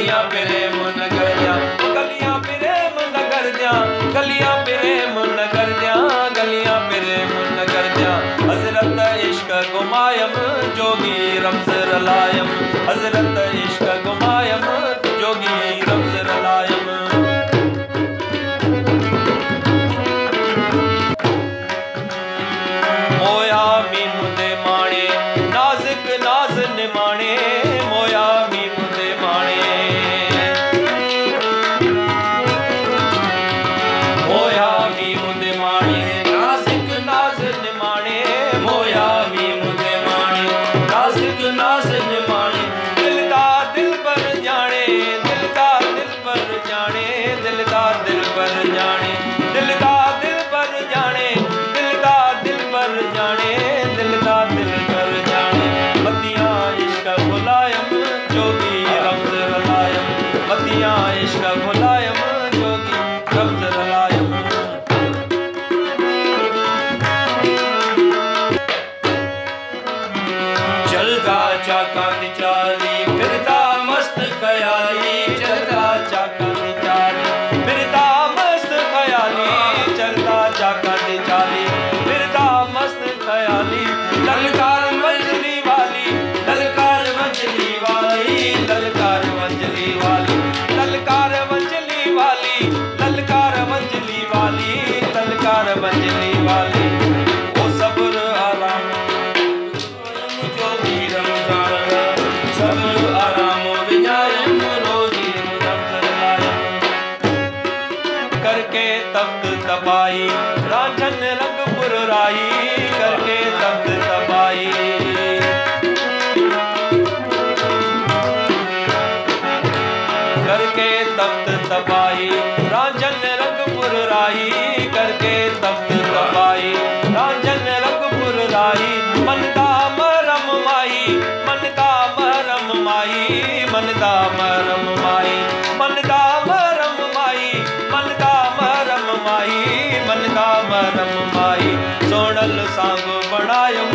गलियां प्रेम नगर दियां, गलियां प्रेम नगर दियां, गलियां प्रेम नगर दियां, गलियां प्रेम नगर दियां। हजरत इश्क गुमायम जोगी रमज रलायम, हजरत इश्क गुमायम जोगी रमज रलायम। मोया मीम दे माणे नाज़िक नाज़ निमाणे, मोया मीम दे माणे, मोया मीम दे माणे नाज़िक नाज़ निमाणे, मोया मीम दे माणे नाज़िक नाज़ निमाणे। दिल दा दिल पर जाने, दिल दा दिल पर जाने, दिल दा दिल पर जाने, दिल दा दिल पर जाने, दिल दा दिल पर जाने, दिल दा दिल पर जाने। मतियां इश्क मुलायम जोगी रमज रलायम, मतियां इश्क मुलायम जोगी रमज रलायम। चलदा चाका दी चाली फिरदा मस्त ख्याली, चलदा चाका दी चाली फिरदा मस्त ख्याली, चलदा चाका दी चाली फिरदा मस्त ख्याली। ललकार मंजली वाली, ललकार मंजली वाली, ललकार मंजली वाली, ललकार मंजली वाली, ललकार मंजली वाली, ललकार मंजली वाली। ओ सब्र आराम जोगी रमजान, सब्र आराम विजायम रोजी रमज रलायम। करके तख्त तबाई रांझन रंगपुर राई, करके तख्त तबाई, करके तख्त तबाई रांझन रंगपुर राई, करके तख्त तबाई रांझन रंगपुर राई। मन दा मरम माई, मन दा मरम माई, मन दा मरम माई, मन दा मरम माई, मन दा मरम माई, मन दा मरम माई। सोनल सांग बनायम